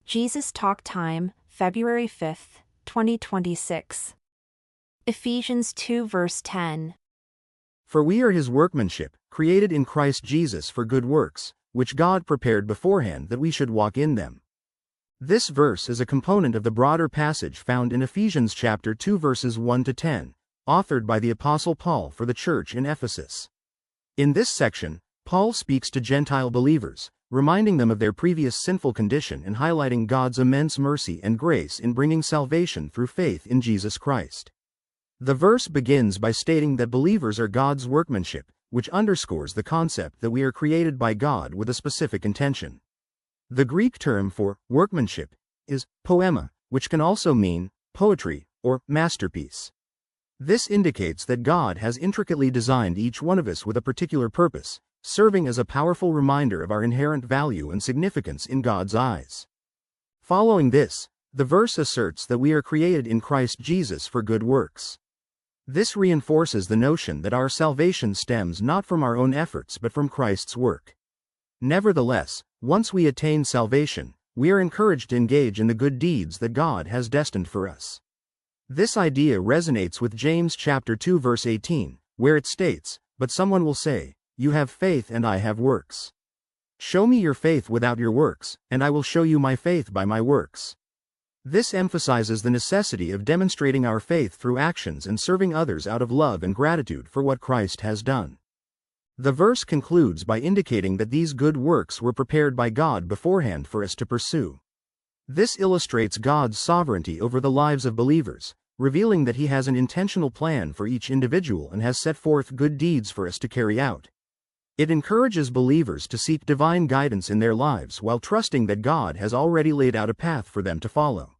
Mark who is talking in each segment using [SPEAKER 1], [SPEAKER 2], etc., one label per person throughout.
[SPEAKER 1] Jesus Talk Time, February 5th, 2026. Ephesians 2 verse 10.
[SPEAKER 2] For we are his workmanship, created in Christ Jesus for good works, which God prepared beforehand that we should walk in them. This verse is a component of the broader passage found in Ephesians chapter 2 verses 1 to 10, authored by the Apostle Paul for the church in Ephesus. In this section, Paul speaks to Gentile believers, reminding them of their previous sinful condition and highlighting God's immense mercy and grace in bringing salvation through faith in Jesus Christ. The verse begins by stating that believers are God's workmanship, which underscores the concept that we are created by God with a specific intention. The Greek term for workmanship is poema, which can also mean poetry or masterpiece. This indicates that God has intricately designed each one of us with a particular purpose, serving as a powerful reminder of our inherent value and significance in God's eyes. Following this, the verse asserts that we are created in Christ Jesus for good works. This reinforces the notion that our salvation stems not from our own efforts but from Christ's work. Nevertheless, once we attain salvation, we are encouraged to engage in the good deeds that God has destined for us. This idea resonates with James chapter 2 verse 18, where it states, "But someone will say, 'You have faith and I have works. Show me your faith without your works, and I will show you my faith by my works.'" This emphasizes the necessity of demonstrating our faith through actions and serving others out of love and gratitude for what Christ has done. The verse concludes by indicating that these good works were prepared by God beforehand for us to pursue. This illustrates God's sovereignty over the lives of believers, revealing that He has an intentional plan for each individual and has set forth good deeds for us to carry out. It encourages believers to seek divine guidance in their lives while trusting that God has already laid out a path for them to follow.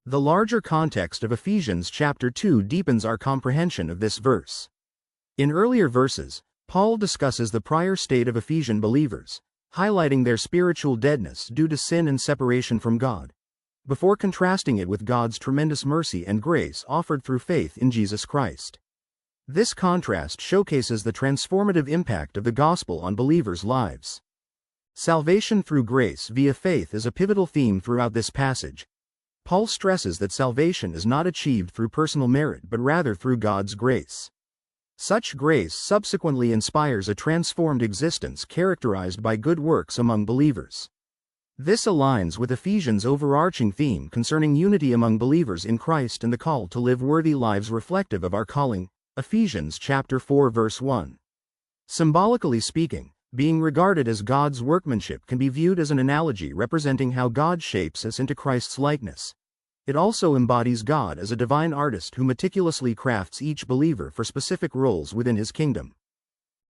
[SPEAKER 2] The larger context of Ephesians chapter 2 deepens our comprehension of this verse. In earlier verses, Paul discusses the prior state of Ephesian believers, highlighting their spiritual deadness due to sin and separation from God, before contrasting it with God's tremendous mercy and grace offered through faith in Jesus Christ. This contrast showcases the transformative impact of the gospel on believers' lives. Salvation through grace via faith is a pivotal theme throughout this passage. Paul stresses that salvation is not achieved through personal merit but rather through God's grace. Such grace subsequently inspires a transformed existence characterized by good works among believers. This aligns with Ephesians' overarching theme concerning unity among believers in Christ and the call to live worthy lives reflective of our calling. Ephesians chapter 4 verse 1. Symbolically speaking, being regarded as God's workmanship can be viewed as an analogy representing how God shapes us into Christ's likeness. It also embodies God as a divine artist who meticulously crafts each believer for specific roles within His kingdom.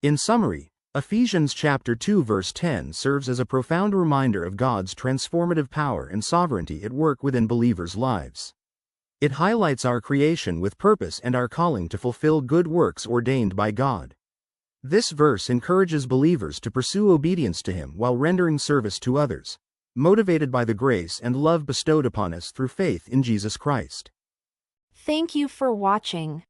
[SPEAKER 2] In summary, Ephesians chapter 2 verse 10 serves as a profound reminder of God's transformative power and sovereignty at work within believers' lives. It highlights our creation with purpose and our calling to fulfill good works ordained by God. This verse encourages believers to pursue obedience to Him while rendering service to others, motivated by the grace and love bestowed upon us through faith in Jesus Christ.
[SPEAKER 1] Thank you for watching.